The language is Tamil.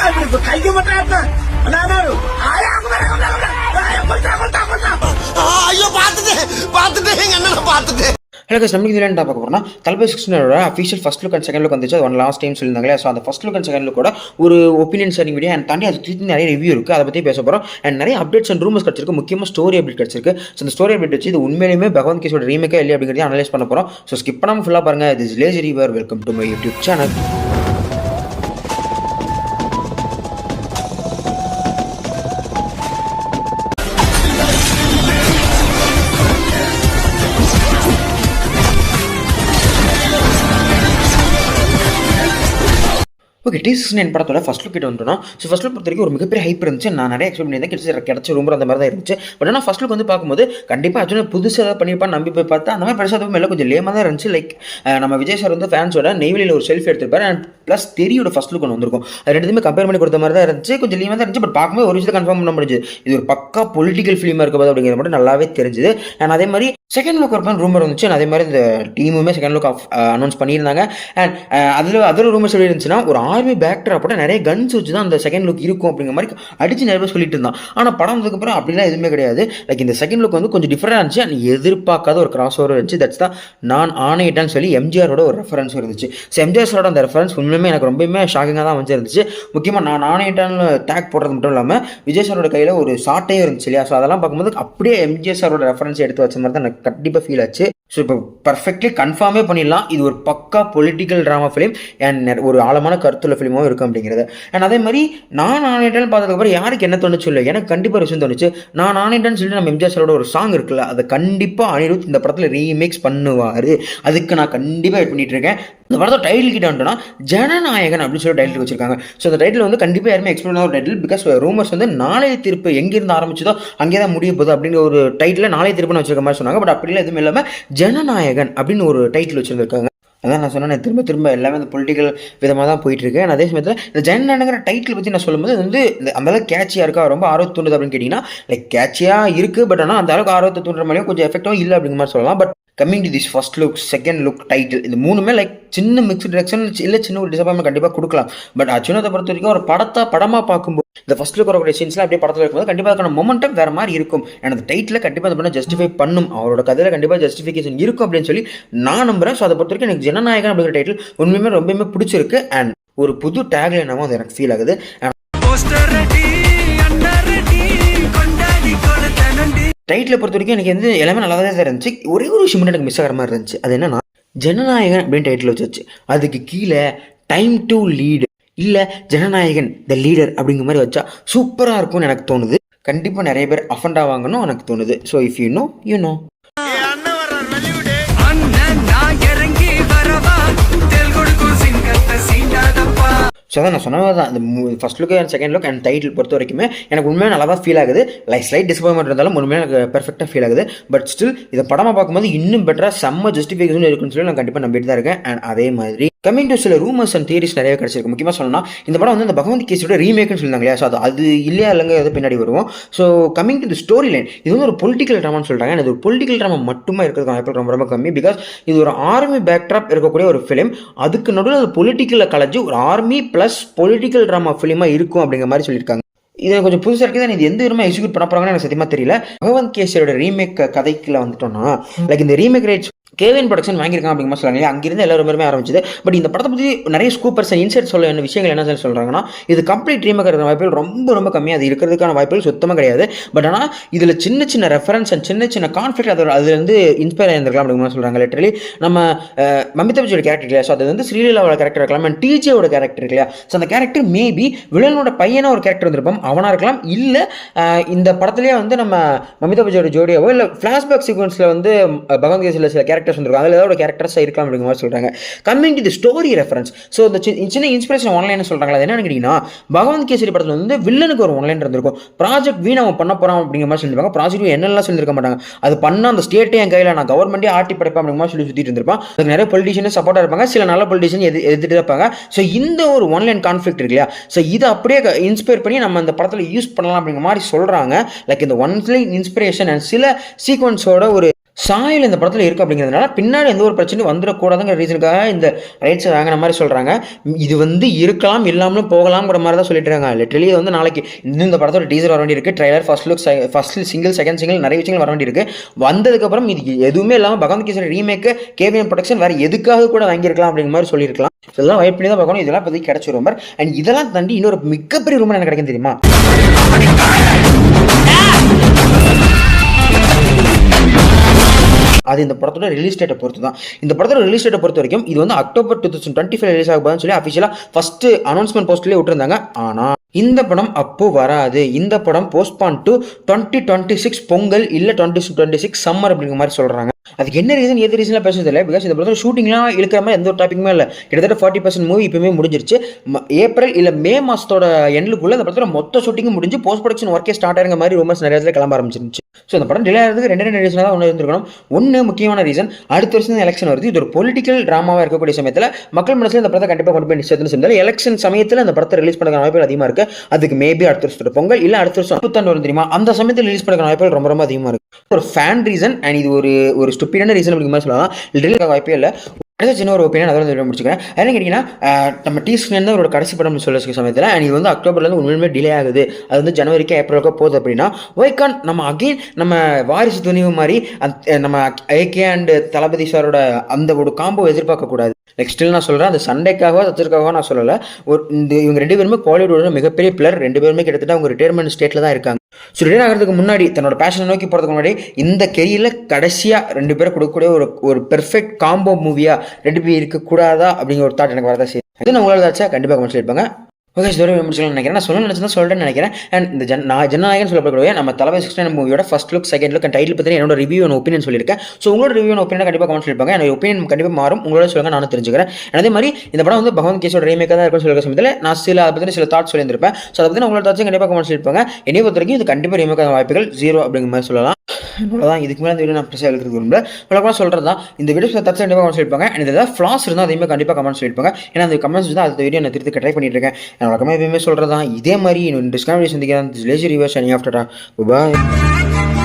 கைக்கு மட்டும் ஐயோ பார்த்துட்டு எங்க அண்ணனை பார்த்துட்டு. ஹலோ கைஸ், நம்ம இதில் என்ன பார்க்க போகிறோம்னா தளபதி 16 official first look and second look வந்துச்சு. அது ஒன் லாஸ்ட் டைம் சொல்லியிருந்தாங்களே. ஸோ அந்த first look and second look கூட ஒரு ஒப்பீனியன் ஷேரிங் வீடியோ அண்ட் தாண்டி அது திருப்பி நிறைய ரிவ்யூ இருக்குது. அதை பற்றி பேச போகிறோம். அண்ட் நிறைய அப்டேட்ஸ் அண்ட் ரூமர்ஸ் கிடச்சிருக்கு. முக்கியமாக ஸ்டோரி அப்டேட் கிடச்சிருக்கு. ஸோ அந்த ஸ்டோரி அப்டேட் வச்சு இது உண்மையிலுமே பகவந்த் கேஸோட ரீமேக்கே இல்லை அப்படிங்கிறத அனலைஸ் பண்ண போகிறோம். ஸோ ஸ்கிப் பண்ணாமல் ஃபுல்லாக பாருங்கள். This is lazy river. Welcome to my YouTube channel. Okay, T-69 படத்தோட ஃபர்ஸ்ட் லுக் கிட்ட வந்துட்டோம். ஸோ ஃபர்ஸ்ட் லுக் பொறுத்த வரைக்கும் ஒரு மிகப்பெரிய ஹைப் இருந்துச்சு. நான் நிறைய எக்ஸ்பெக்ட் பண்ணியிருந்தேன். கிடச்ச ரூமர் அந்த மாதிரி தான் இருந்துச்சு. பட் ஆனால் ஃபர்ஸ்ட் லுக் வந்து பார்க்கும்போது கண்டிப்பாக ஆக்சுவலாக புதுசாக ஏதாவது பண்ணியிருப்பான்னு நம்பி போய் பார்த்தா அந்த மாதிரி பெருசாக எல்லாம் கொஞ்சம் லேமாக தான் இருந்துச்சு. லைக் நம்ம விஜய் சார் வந்து ஃபேன்ஸோட நெய்வேலியில் ஒரு செல்ஃபி எடுத்திருப்பாரு. அண்ட் ப்ளஸ் தெரியோட ஃபர்ஸ்ட் லுக் ஒன்று வந்திருக்கும். அது ரெண்டுமே கம்பேர் பண்ணி கொடுத்த மாதிரி தான் இருந்துச்சு. கொஞ்சம் லேமாக தான் இருந்துச்சு. பட் பார்க்கும்போது ஒரு விஷயத்தை கன்ஃபார்ம் பண்ண முடிஞ்சு இது ஒரு பக்கா பொலிட்டிக்கல் ஃபிலிமாக இருக்க அப்படிங்கிற மட்டும் நல்லாவே தெரிஞ்சுது. அண்ட் அதே மாதிரி செகண்ட் லுக் ஒரு ரூமர் வந்துச்சு. அதே மாதிரி இந்த டீமுமே செகண்ட் லுக் அனௌன்ஸ் பண்ணியிருந்தாங்க. அண்ட் அதில் ரூமர் சொல்லி இருந்துச்சுன்னா ஒரு ஆர்மி பேக்ட்ராப்போட நிறைய கன்ஸ் வச்சு தான் அந்த செகண்ட் லுக் இருக்கும் அப்படிங்கிற மாதிரி அடிச்சு நிறைய பேர் சொல்லிட்டு இருந்தான். ஆனால் படம் வந்ததுக்கப்புறம் அப்படிலாம் எதுவுமே கிடையாது. லைக் இந்த செகண்ட் லுக் வந்து கொஞ்சம் டிஃப்ரெண்டாக இருந்துச்சு. அண்ட் எதிர்பார்க்காத ஒரு கிராஸ் ஓவர் இருந்துச்சு. தட்ஸ் தான் நான் ஆணையிட்டான்னு சொல்லி எம்ஜிஆரோட ஒரு ரெஃபரன்ஸ் இருந்துச்சு. ஸோ எம்ஜிஆரோட அந்த ரெஃபரன்ஸ் உண்மையுமே எனக்கு ரொம்பவுமே ஷாக்கிங்காக தான் வந்துருந்துச்சு. முக்கியமாக நான் ஆணையிட்டான்னு டேக் போடுறது மட்டும் இல்லாமல் விஜய் சாரோட கையில் ஒரு ஷார்ட்டையும் இருந்துச்சு இல்லையா. ஸோ அதெல்லாம் பார்க்கும்போது அப்படியே எம்ஜிஆர் சாரோட ரெஃபரன்ஸ் எடுத்து வச்ச மாதிரி தான் எனக்கு கண்டிப்பாக ஃபீல் ஆச்சு. ஸோ இப்போ பர்ஃபெக்ட்லி கன்ஃபார்மே பண்ணிடலாம் இது ஒரு பக்கா பொலிட்டிக்கல் ட்ராமா ஃபிலிம் அண்ட் ஒரு ஆழமான கருத்துள்ள ஃபிலிமாகவும் இருக்கும் அப்படிங்கிறது. அண்ட் அதே மாதிரி நான் ஆணையிட்டேன்னு பார்த்ததுக்கப்புறம் யாருக்கு என்ன தோணுச்சு இல்லை, எனக்கு கண்டிப்பாக விஷயம் தோணுச்சு. நான் ஆணையிட்டேன்னு சொல்லி நம்ம எம்ஜிஆர் சாரோட ஒரு சாங் இருக்குல்ல, அதை கண்டிப்பாக அனிருத் இந்த படத்தில் ரீமேக்ஸ் பண்ணுவார். அதுக்கு நான் கண்டிப்பாக வெயிட் பண்ணிட்டு இருக்கேன். இந்த படத்தோட டைட்டில் கிட்ட வந்துட்டோம்னா ஜனநாயகன் அப்படின்னு சொல்லி டைட்டில் வச்சிருக்காங்க. ஸோ அந்த டைட்டில் வந்து கண்டிப்பாக யாருமே எக்ஸ்பிளைன் பண்ண ஒரு டைட்டில். பிகாஸ் ரூமர்ஸ் வந்து நாளைய தீர்ப்பு எங்கேருந்து ஆரம்பிச்சதோ அங்கே தான் முடிய போகுது அப்படிங்கிற ஒரு டைட்டில் நாளைய தீர்ப்புன்னு வச்சிருக்க மாதிரி சொன்னாங்க. பட் அப்படிலாம் எதுவும் இல்லாமல் ஜனநாயகன் அப்படின்னு ஒரு டைட்டில் வச்சுருந்துருக்காங்க. அதான் நான் சொன்னேன், திரும்ப எல்லாமே அந்த பொலிட்டிக்கல் விதமாக தான் போயிட்டுருக்கு. அதே சமயத்தில் இந்த ஜனநாயகங்கிற டைட்டில் பற்றி நான் சொல்லும்போது வந்து இந்த அந்தளவுக்கு கேட்சியாக இருக்கா, ரொம்ப ஆர்வத்தை தூண்டுது அப்படின்னு கேட்டிங்கன்னா லைக் கேட்சியாக இருக்குது. பட் ஆனால் அந்த அளவுக்கு ஆர்வத்தை தூண்டுற மாதிரியும் கொஞ்சம் எஃபெக்டாகவும் இல்லை அப்படிங்கிற மாதிரி சொல்லலாம். But coming to this first look, second look, title இந்த மூணுமே லைக் சின்ன மிக்ஸ்டு டிரெக்ஷன் இல்லை, சின்ன ஒரு டிசப்பாயின்மெண்ட் கண்டிப்பாக கொடுக்கலாம். பட் அச்சுனத்தை பொறுத்த வரைக்கும் ஒரு படமாக பார்க்கும்போது இந்த ஃபர்ஸ்ட் லுக் வரக்கூடிய சீன்ஸ்லாம் அப்படியே படத்தில் இருக்கும்போது கண்டிப்பாக அதுக்கான மொமெண்டம் வேறு மாதிரி இருக்கும். அண்ட் அந்த டைட்டில் கண்டிப்பாக அந்த பண்ண ஜஸ்டிஃபை பண்ணும், அவரோட கதையில் கண்டிப்பாக ஜஸ்டிஃபிகேஷன் இருக்கும் அப்படின்னு சொல்லி நான் நம்புகிறேன். ஸோ அதை பொறுத்த வரைக்கும் எனக்கு ஜனநாயகன் அப்படிங்கிற டைட்டில் உண்மையுமே ரொம்பவுமே பிடிச்சிருக்கு. அண்ட் ஒரு புது டேக்லைனாகவும் அது எனக்கு ஃபீல் ஆகுது. டைட்டில் பொறுத்த வரைக்கும் எனக்கு வந்து எல்லாமே நல்லா தான் இருந்துச்சு. ஒரே ஒரு விஷயம் மட்டும் எனக்கு மிஸ் ஆகிற மாதிரி இருந்துச்சு. அது என்னன்னா ஜனநாயகன் அப்படின்னு டைட்டில் வச்சு அதுக்கு கீழே டைம் டு லீடு இல்லை ஜனநாயகன் த லீடர் அப்படிங்கிற மாதிரி வச்சா சூப்பராக இருக்கும்னு எனக்கு தோணுது. கண்டிப்பாக நிறைய பேர் அஃபண்ட் ஆவாங்கன்னு எனக்கு தோணுது. So if you know so அதான் நான் சொன்னது தான். இந்த first look and second look and title பொறுத்த வரைக்குமே எனக்கு உண்மையாக நல்லா தான் ஃபீல் ஆகுது. லைக் ஸ்லைட் டிசப்பாயின்மெண்ட் இருந்தாலும் உண்மையாக எனக்கு பெர்ஃபெக்டாக ஃபீல் ஆகுது. பட் ஸ்டில் இதை படமாக பார்க்கும்போது இன்னும் பெட்டராக செம்ம ஜஸ்டிஃபிகேஷன் இருக்குன்னு சொல்லி நான் கண்டிப்பாக நம்பிட்டு தான் இருக்கேன். அண்ட் அதே மாதிரி கமிங் டு சில ரூமர்ஸ் அண்ட் தியரிஸ் நிறைய கிடச்சிருக்கு. முக்கியமாக சொல்லணும்னா இந்த படம் வந்து இந்த பகவந்த் கேஸோட ரீமேக்னு சொல்லுவாங்க இல்லையா. ஸோ அது இல்லையா இல்லைங்க எது பின்னாடி வருவோம். So coming to the story line, இது வந்து ஒரு பொலிட்டிக்கல் ட்ராமான்னு சொல்கிறாங்க. இது ஒரு பொலிட்டிக்கல் ட்ராமா மட்டுமே இருக்கிறதுக்கு வாய்ப்பு ரொம்ப ரொம்ப கம்மி. பிகாஸ் இது ஒரு ஆர்மி பேக்ட்ராப் இருக்கக்கூடிய ஒரு ஃபிலிம். அதுக்கு நடுவில் அது பொலிட்டிக்கலில் கலந்து ஒரு ஆர்மி ப்ளஸ் பொலிட்டிக்கல் ட்ராமா ஃபிலிமாக இருக்கும் அப்படிங்கிற மாதிரி சொல்லியிருக்காங்க. இதை கொஞ்சம் புதுசாக இருக்குது. இது எந்த விதமாக எக்ஸிக்யூட் பண்ண போகிறாங்கன்னு எனக்கு சத்தியமாக தெரியல. பகவந்த் கேசரியோட ரீமேக் கதைக்குள்ள வந்துட்டோம்னா லைக் இந்த ரீமேக் ரைட்ஸ் கேவின் ப்ரொடக்ஷன் வாங்கியிருக்காங்க அப்படிங்கிற மாதிரி சொல்கிறாங்க. அங்கிருந்து எல்லாருமே ஆரம்பிச்சது. பட் இந்த படத்தை பற்றி நிறைய ஸ்கூப்பர்ஸ் இன்சைட் சொல்ல என்ன விஷயங்கள் என்ன சொல்கிறாங்கன்னா இது கம்ப்ளீட் ரீமேக் இருக்கிற வாய்ப்புகள் ரொம்ப ரொம்ப கம்மியாக, அது இருக்கிறதுக்கான வாய்ப்புகள் சுத்தமாக கிடையாது. பட் ஆனால் இதில் சின்ன சின்ன ரெஃபரன்ஸ் அண்ட் சின்ன கான்ஃப்ளிக்ட் அது வந்து இன்ஸ்பயர் ஆகிருக்கலாம் அப்படிங்கிற மாதிரி சொல்கிறாங்க. லிட்டரலி நம்ம மமிதா பஜியோட கேரக்டர் இல்லையா, ஸோ அது வந்து ஸ்ரீலீலாவோட கேரக்டர் இருக்கலாம், அண்ட் டிஜேவோட கேரக்டர் இல்லையா. ஸோ அந்த கேரக்டர் மேபி வில்லனோட பையனாக ஒரு கேரக்டர் வந்திருப்போம், அவனாக இருக்கலாம். இல்லை இந்த படத்துலேயே வந்து நம்ம மமிதா பஜியோட ஜோடியாவோ இல்லை ஃப்ளாஷ்பேக் சீக்வன்ஸில் வந்து பகவந்த் கேஸில் சில கேரக்டர்ஸ் வந்துருக்கும், அதில் ஏதாவது கேரக்டர்ஸாக இருக்கலாம் அப்படிங்கிற மாதிரி சொல்கிறாங்க. Coming to the story reference, so இந்த சின்ன இன்ஸ்பிரேஷன் ஆன்லைன் சொல்கிறாங்களா, அது என்னன்னு கேட்டிங்கன்னா பகவந்த் கேசரி படத்தில் வந்து வில்லனுக்கு ஒரு ஆன்லைன் இருந்திருக்கும். ப்ராஜெக்ட் வீண் அவன் பண்ண போகிறான் அப்படிங்கிற மாதிரி சொல்லியிருப்பாங்க. ப்ராஜெக்ட் என்னெல்லாம் சொல்லியிருக்க மாட்டாங்க, அது பண்ண அந்த ஸ்டேட்டே என் கையில், நான் கவர்மெண்ட்டே ஆட்டி படைப்பேன் அப்படிங்கிற மாதிரி சொல்லி சுற்றிட்டு இருந்திருப்பான். அதுக்கு நிறைய பொலிட்டிஷியன் சப்போர்ட்டாக இருப்பாங்க, சில நல்ல பொலிட்டிஷியன் எதிர்த்து இருப்பாங்க. ஸோ இந்த ஒரு ஆன்லைன் கான்ஃப்ளிக்ட் இருக்கு இல்லையா, ஸோ இதை அப்படியே இன்ஸ்பயர் பண்ணி நம்ம அந்த படத்தில் யூஸ் பண்ணலாம் அப்படிங்கிற மாதிரி சொல்கிறாங்க. லைக் இந்த ஒன்லைன் இன்ஸ்பிரேஷன் அண்ட் சில சீக்வன்ஸோட ஒரு சாயல் இந்த படத்தில் இருக்குது அப்படிங்கிறதுனால பின்னாடி எந்த ஒரு பிரச்சனையும் வந்துடக்கூடாதுங்கிற ரீசனுக்காக இந்த ரைட்ஸை வாங்கின மாதிரி சொல்கிறாங்க. இது வந்து இருக்கலாம் இல்லாமலும் போகலாம்ங்கிற மாதிரி தான் சொல்லிட்டு இருக்காங்க. லிட்டரலி வந்து நாளைக்கு இந்த படத்தோட டீசர் வர வேண்டி இருக்குது, trailer, first look, first single, second single, நிறைய விஷயங்கள் வர வேண்டி இருக்குது. வந்ததுக்கப்புறம் இது எதுவுமே இல்லாமல் Bhagwant kesari remake KVM production வேறு எதுக்காக கூட வாங்கியிருக்கலாம் அப்படிங்கிற மாதிரி சொல்லியிருக்கலாம். இதெல்லாம் வெயிட் பண்ணி தான் பார்க்கணும். இதெல்லாம் பற்றி கிடைச்ச ரூமர். அண்ட் இதெல்லாம் தாண்டி இன்னொரு மிகப்பெரிய ரூமர் எனக்கு கிடைக்கும் தெரியுமா? அது இந்த படத்தோட ரிலீஸ் டேட்டை பொறுத்து தான். இந்த படத்தோட ரிலீஸ் டேட்டை பொறுத்த வரைக்கும் இது வந்து அக்டோபர் 2025 ரிலீஸ் ஆக போகுதுன்னு சொல்லி அஃபிஷியலாக ஃபர்ஸ்ட் அனௌன்ஸ்மெண்ட் போஸ்ட்லேயே விட்டுருந்தாங்க. ஆனால் இந்த படம் அப்போ வராது. இந்த படம் போஸ்ட்பான் டு 2026 பொங்கல் இல்லை 2026 சம்மர் அப்படிங்கிற மாதிரி சொல்கிறாங்க. அதுக்கு என்ன ரீசன் எது ரீசன்லாம் பேசுறது இல்லை. பிகாஸ் இந்த படத்தில் ஷூட்டிங்லாம் இருக்கிற மாதிரி எந்த ஒரு டாப்பிக்குமே இல்லை. கிட்டத்தட்ட 40% மூவி இப்போமே முடிஞ்சிருச்சு. ஏப்ரல் இல்லை மே மாதத்தோட எண்டுக்குள்ளே இந்த படத்தில் மொத்த ஷூட்டிங்கும் முடிஞ்சு போஸ்ட் ப்ரொடக்ஷன் ஒர்க்கே ஸ்டார்ட் ஆகிற மாதிரி ரூமர்ஸ் நிறைய இடத்துல கிளம்ப ஆரம்பிச்சிருந்துச்சு. ஸோ இந்த படம் டிலே ஆகிறதுக்கு ரெண்டு ரீசனாக தான் ஒன்று இருந்திருக்கணும். ஒன்று முக்கியமான ரீசன், அடுத்த வருஷம் தான் எலெக்ஷன் வருது. இது ஒரு பொலிட்டிக்கல் ட்ராமாவாக இருக்கக்கூடிய சமயத்தில் மக்கள் மனசில் இந்த படத்தை கண்டிப்பாக கொண்டு போய் நிச்சயத்துன்னு சொன்னாலும் எலெக்ஷன் சமயத்தில் அந்த படத்தை ரிலீஸ் பண்ணுற வாய்ப்புகள் அதிகமாக இருக்குது. அதுக்கு மேபி அடுத்த வருஷத்தோட பொங்கல் இல்லை அடுத்த வருஷம் புத்தாண்டு வரும் தெரியுமா, அந்த சமயத்தில் ரிலீஸ் பண்ணுற வாய்ப்புகள் ரொம்ப ரொம்ப அதிகமாக இருக்குது. ஒரு ஃபேன் ரீசன் அண்ட் இது ஒரு ஸ்டூபிடான ரீசன் அப்படிங்கிற மாதிரி சொல்லலாம். ரிலீஸ் வாய்ப்பே இல்லை. சின்ன ஒரு ஒப்பீனியன் அதை வந்து முடிச்சுக்கிறேன். என்ன கேட்டிங்கன்னா, நம்ம டீஸ்லேருந்து தான் ஒரு கடைசி படம் சொல்ல சமயத்தில் அண்ட் இது வந்து அக்டோபர்லேருந்து உண்மையுமே டிலே ஆகுது. அது வந்து ஜனவரிக்கு ஏப்ரலுக்கு போகுது அப்படின்னா ஒய்கான் நம்ம அகெயின் நம்ம வாரிசு துணிவு மாதிரி நம்ம ஏகே அண்ட் தளபதி சாரோட அந்த ஒரு காம்போ எதிர்பார்க்கக்கூடாது. நெக்ஸ்ட்டில் நான் சொல்கிறேன், அந்த சண்டைக்காகவோ தத்திற்காகவோ நான் சொல்லலை. இவங்க ரெண்டு பேருமே பாலிவுட்டோட மிகப்பெரிய பிளர். ரெண்டு பேருமே கிட்டத்தட்ட அவங்க ரிட்டையர்மெண்ட் ஸ்டேட்டில் தான் இருக்காங்க. ஸோ ரிட்டையர் ஆகிறதுக்கு முன்னாடி தன்னோட பேஷனை நோக்கி போகிறதுக்கு முன்னாடி இந்த கெரியரில் கடைசியாக ரெண்டு பேரும் கொடுக்கக்கூடிய ஒரு பெர்ஃபெக்ட் காம்போ மூவியாக ரெண்டு பேர் இருக்கக்கூடாதா அப்படிங்கிற ஒரு தாட் எனக்கு வரதான் செய்யும். அது நான் உங்களால் தாச்சா கண்டிப்பாக கமெண்ட் சொல்லியிருப்பாங்க. ஓகே, ஸ்டோரி முடிச்சுக்கலாம் நினைக்கிறேன். நான் சொல்ல நினச்சதான் சொல்கிறேன்னு நினைக்கிறேன். அண்ட் இந்த ஜனநாயகன் சொல்லப்படக்கூடிய நம்ம தளபதி 69 மூவியோட first look, second look and title பற்றி என்னோட ரிவ்யூ அண்ட் ஒப்பீனியன் சொல்லியிருக்கேன். ஸோ உங்களோட ரிவ்யூ அண்ட் ஒப்பீனியன் கண்டிப்பாக கமெண்ட் சொல்லியிருப்பாங்க. என்னோட ஒப்பீனியன் கண்டிப்பாக மாறும். உங்களோட சொல்லுங்கள், நானும் தெரிஞ்சுக்கிறேன். அதே மாதிரி இந்த படம் வந்து பகவந்த் கேசோட ரீமேக்காக தான் இருக்குன்னு சொல்கிற சமயத்தில் நான் அதை பற்றி சில தாட்ஸ் சொல்லியிருந்திருப்பேன். ஸோ அதை பற்றி உங்களோட தாட்ஸும் கண்டிப்பாக கமெண்ட் சொல்லியிருப்பாங்க. என்னை பொறுத்த வரைக்கும் இது கண்டிப்பாக ரீமேக்கான வாய்ப்புகள் 0 அப்படிங்கிற மாதிரி சொல்லலாம். அவ்வளோதான். இதுக்கு மேலே இந்த வீடியோ நான் பிரச்சனை எழுதுறது விரும்பல. வழக்கமாக சொல்கிறது தான். இந்த வீடியோ தப்பு கண்டிப்பாக கமெண்ட் சொல்லியிருப்பாங்க. அண்ட் இதில் ஃப்ளாஸ் இருந்தால் அதையுமே கண்டிப்பாக கமெண்ட் சொல்லியிருப்பாங்க. ஏன்னா அந்த கமெண்ட்ஸ் தான் அந்த வீடியோ நான் திருத்தி ட்ரை பண்ணிட்டு இருக்கேன். நான் வழக்கமாக எப்பயுமே சொல்கிறது தான். இதே மாதிரி டிஸ்கவுண்ட் சந்திக்கிறேன். லேசி ரிவர்ஸ் அனி ஆஃப்டர் பாய்.